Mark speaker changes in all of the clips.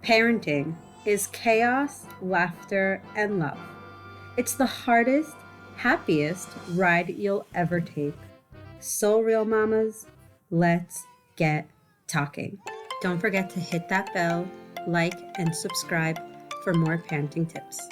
Speaker 1: Parenting is chaos, laughter, and love. It's the hardest, happiest ride you'll ever take. So real mamas, let's get talking. Don't forget to hit that bell, like, and subscribe for more parenting tips.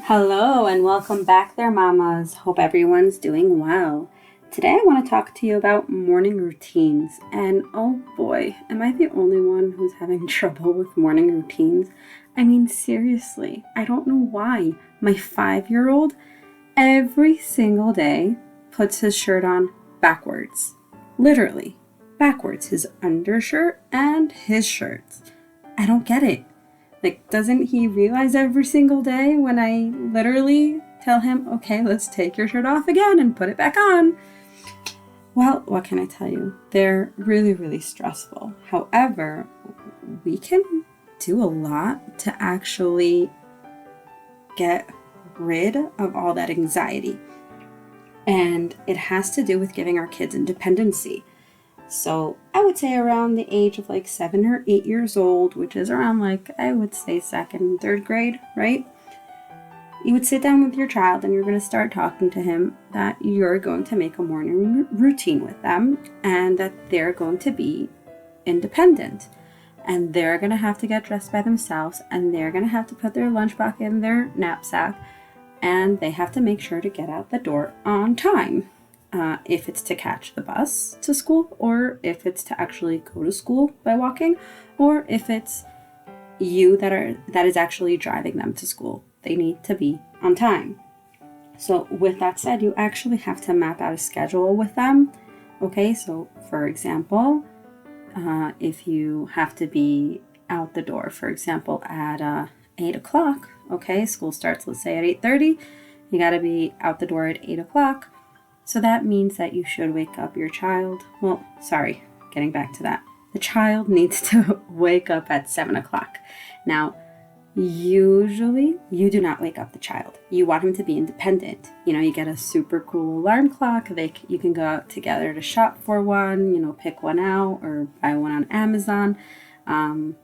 Speaker 1: Hello and welcome back there, mamas. Hope everyone's doing well. Today I want to talk to you about morning routines, and oh boy, am I the only one who's having trouble with morning routines? I mean, seriously, I don't know why. My 5-year-old every single day puts his shirt on backwards. Literally, backwards. His undershirt and his shirts. I don't get it. Doesn't he realize every single day when I literally tell him, okay, let's take your shirt off again and put it back on? Well, what can I tell you? They're really, really stressful. However, we can do a lot to actually get rid of all that anxiety. And it has to do with giving our kids independency. So I would say around the age of 7 or 8 years old, which is around I would say second and third grade, right? You would sit down with your child and you're going to start talking to him that you're going to make a morning routine with them and that they're going to be independent. And they're going to have to get dressed by themselves and they're going to have to put their lunchbox in their knapsack and they have to make sure to get out the door on time. If it's to catch the bus to school or if it's to actually go to school by walking or if it's you that is actually driving them to school. They need to be on time. So with that said, you actually have to map out a schedule with them. Okay, so for example, if you have to be out the door, for example, at 8 o'clock, okay, school starts, let's say at 8:30, you got to be out the door at 8 o'clock. So that means that you should wake up your child. Well, sorry, getting back to that. The child needs to wake up at 7 o'clock. Now, usually you do not wake up the child. You want him to be independent. You get a super cool alarm clock. You can go out together to shop for one, pick one out or buy one on Amazon,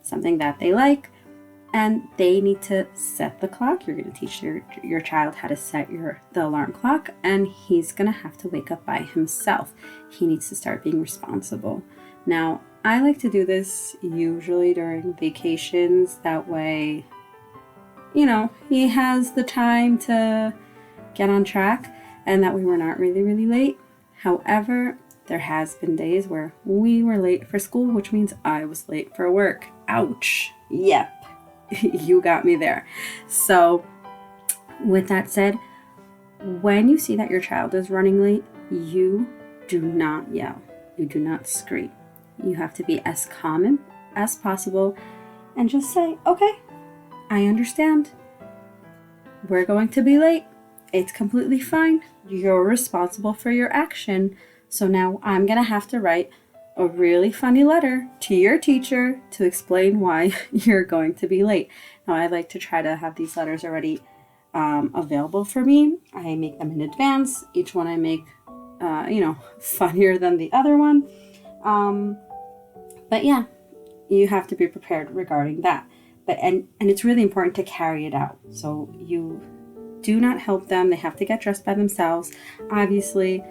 Speaker 1: something that they like. And they need to set the clock. You're going to teach your child how to set the alarm clock, and he's going to have to wake up by himself. He needs to start being responsible. Now, I like to do this usually during vacations. That way, he has the time to get on track, and that way we're not really, really late. However, there has been days where we were late for school, which means I was late for work. Ouch. Yep. You got me there. So with that said, when you see that your child is running late, you do not yell. You do not scream. You have to be as calm as possible and just say, okay, I understand. We're going to be late. It's completely fine. You're responsible for your action. So now I'm going to have to write a really funny letter to your teacher to explain why you're going to be late. Now, I like to try to have these letters already available for me. I make them in advance. Each one I make, funnier than the other one. But yeah, you have to be prepared regarding that. And it's really important to carry it out. So you do not help them. They have to get dressed by themselves. Obviously,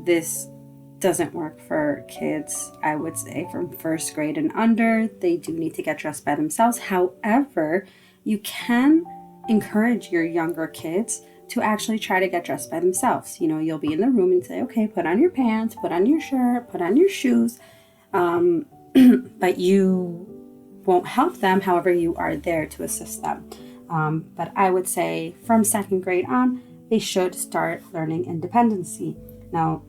Speaker 1: this doesn't work for kids, I would say, from first grade and under. They do need to get dressed by themselves. However, you can encourage your younger kids to actually try to get dressed by themselves. You'll be in the room and say, okay, put on your pants, put on your shirt, put on your shoes. But you won't help them. However, you are there to assist them. But I would say from second grade on, they should start learning independency. Now,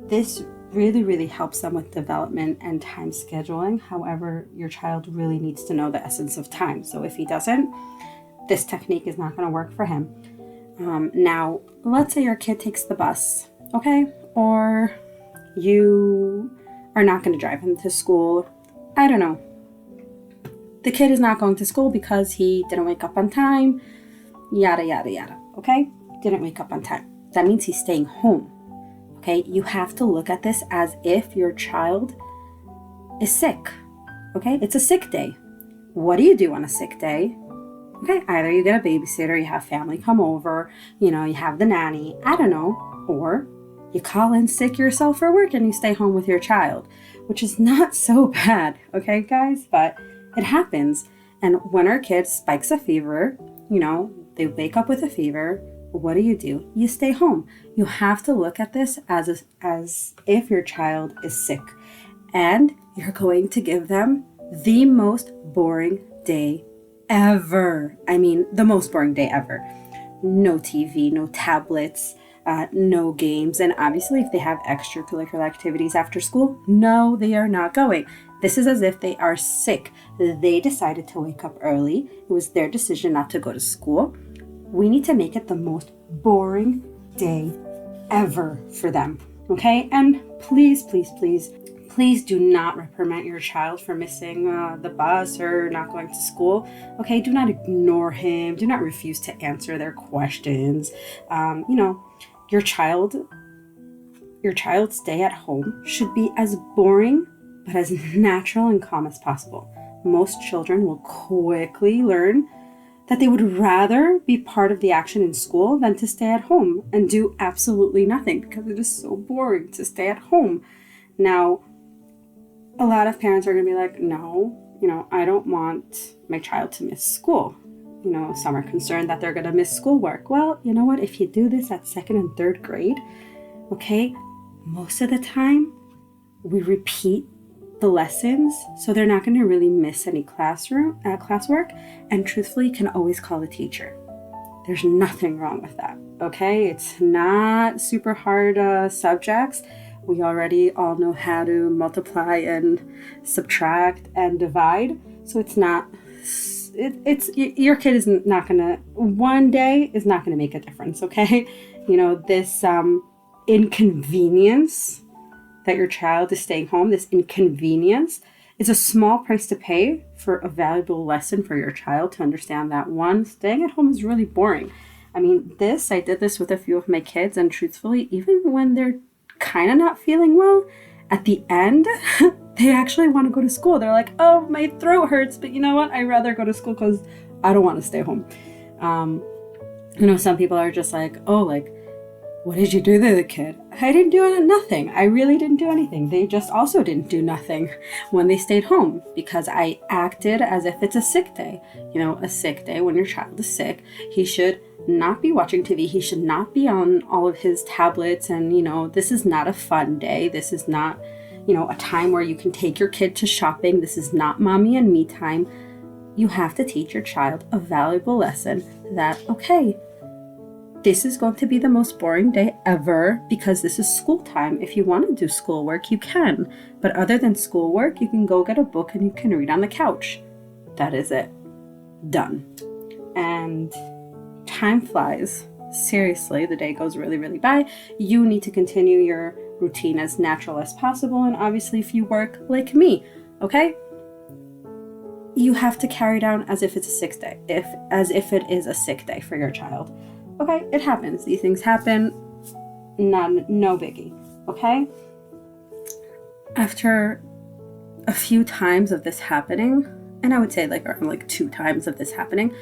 Speaker 1: this really, really helps them with development and time scheduling. However, your child really needs to know the essence of time. So if he doesn't, this technique is not going to work for him. Now, let's say your kid takes the bus, okay? Or you are not going to drive him to school. I don't know. The kid is not going to school because he didn't wake up on time, yada, yada, yada, okay? Didn't wake up on time. That means he's staying home. Okay, you have to look at this as if your child is sick. Okay, it's a sick day. what do you do on a sick day? Okay, either you get a babysitter, you have family come over, you have the nanny, I don't know, or you call in sick yourself for work and you stay home with your child, which is not so bad, okay, guys? But it happens. And when our kid spikes a fever, they wake up with a fever, what do? You stay home. You have to look at this as if your child is sick, and you're going to give them the most boring day ever. I mean, the most boring day ever. No TV, no tablets, no games. And obviously, if they have extracurricular activities after school, no, they are not going. This is as if they are sick. They decided to wake up early. It was their decision not to go to school. We need to make it the most boring day ever for them. Okay? And please, please, please, please do not reprimand your child for missing the bus or not going to school. Okay? Do not ignore him. Do not refuse to answer their questions. Your child's stay at home should be as boring but as natural and calm as possible. Most children will quickly learn that they would rather be part of the action in school than to stay at home and do absolutely nothing, because it is so boring to stay at home. Now, a lot of parents are going to be like, no, I don't want my child to miss school. Some are concerned that they're going to miss schoolwork. Well, you know what? If you do this at 2nd and 3rd grade, okay, most of the time we repeat the lessons, so they're not going to really miss any classwork, and truthfully, you can always call the teacher. There's nothing wrong with that, okay? It's not super hard subjects. We already all know how to multiply and subtract and divide, so it's not, your kid is not going to, one day is not going to make a difference, okay? This inconvenience that your child is staying home, this inconvenience, is a small price to pay for a valuable lesson for your child to understand that, one, staying at home is really boring. I mean, I did this with a few of my kids, and truthfully, even when they're kind of not feeling well, at the end, they actually want to go to school. They're like, oh, my throat hurts, but you know what? I'd rather go to school because I don't want to stay home. Some people are just like, oh, like, what did you do to the kid? I didn't do nothing. I really didn't do anything. They just also didn't do nothing when they stayed home, because I acted as if it's a sick day. A sick day, when your child is sick, he should not be watching TV. He should not be on all of his tablets. And, this is not a fun day. This is not, a time where you can take your kid to shopping. This is not mommy and me time. You have to teach your child a valuable lesson that, okay, this is going to be the most boring day ever because this is school time. If you want to do schoolwork, you can. But other than schoolwork, you can go get a book and you can read on the couch. That is it. Done. And time flies. Seriously, the day goes really, really by. You need to continue your routine as natural as possible. And obviously, if you work like me, okay? You have to carry down as if it's a sick day. As if it is a sick day for your child. Okay, it happens. These things happen. No biggie. Okay? After a few times of this happening, and I would say around 2 times of this happening,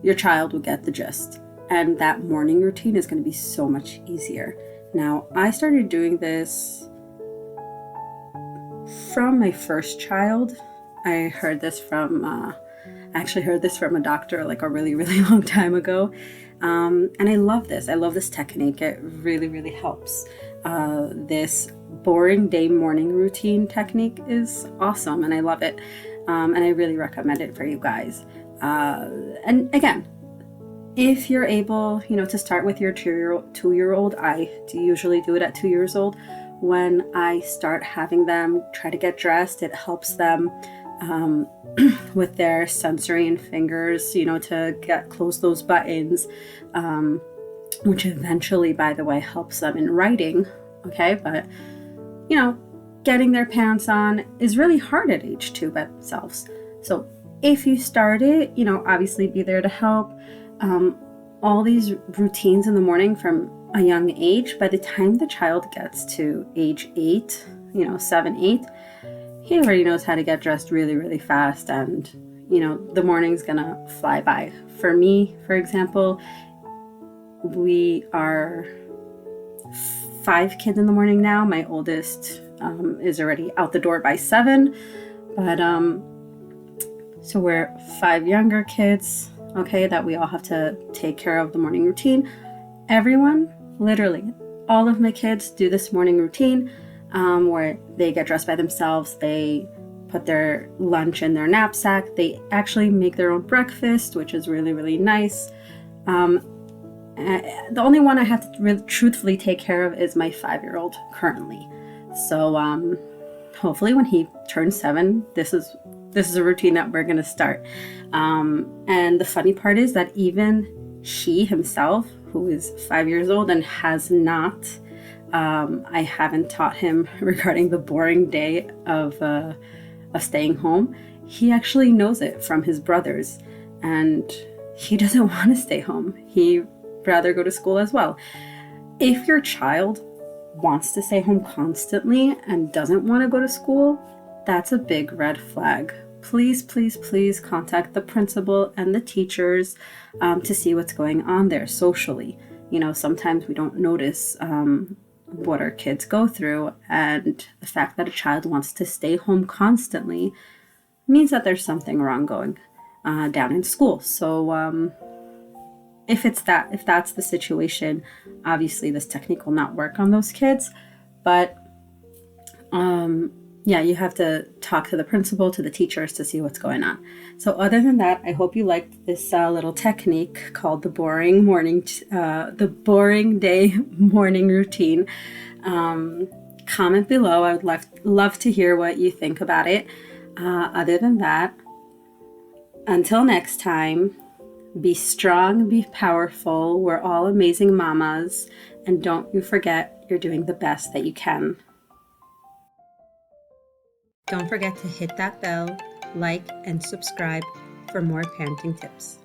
Speaker 1: your child will get the gist. And that morning routine is going to be so much easier. Now, I started doing this from my first child. I heard this from, a doctor a really, really long time ago. And I love this. I love this technique. It really, really helps. This boring day morning routine technique is awesome, and I love it. And I really recommend it for you guys. And again, if you're able, to start with your 2-year-old, I usually do it at 2 years old. When I start having them try to get dressed, it helps them with their sensory and fingers, to close those buttons, which eventually, by the way, helps them in writing. Okay, but getting their pants on is really hard at age 2 by themselves. So if you start it, obviously be there to help. All these routines in the morning from a young age, by the time the child gets to age 8, 7, 8, he already knows how to get dressed really, really fast and, the morning's gonna fly by. For me, for example, we are 5 kids in the morning now. My oldest is already out the door by 7, but so we're 5 younger kids, okay, that we all have to take care of the morning routine. Everyone, literally, all of my kids do this morning routine where they get dressed by themselves, they put their lunch in their knapsack, they actually make their own breakfast, which is really, really nice. The only one I have to really truthfully take care of is my 5-year-old currently. So hopefully when he turns 7, this is a routine that we're going to start. And the funny part is that even he himself, who is 5 years old and has not, I haven't taught him regarding the boring day of staying home. He actually knows it from his brothers, and he doesn't want to stay home. He'd rather go to school as well. If your child wants to stay home constantly and doesn't want to go to school, that's a big red flag. Please, please, please contact the principal and the teachers to see what's going on there socially. Sometimes we don't notice what our kids go through, and the fact that a child wants to stay home constantly means that there's something wrong going down in school. So if that's the situation, obviously this technique will not work on those kids, but you have to talk to the principal, to the teachers to see what's going on. So other than that, I hope you liked this little technique called the boring day morning routine. Comment below. I would love to hear what you think about it. Other than that, until next time, be strong, be powerful. We're all amazing mamas, and don't you forget, you're doing the best that you can. Don't forget to hit that bell, like, and subscribe for more parenting tips.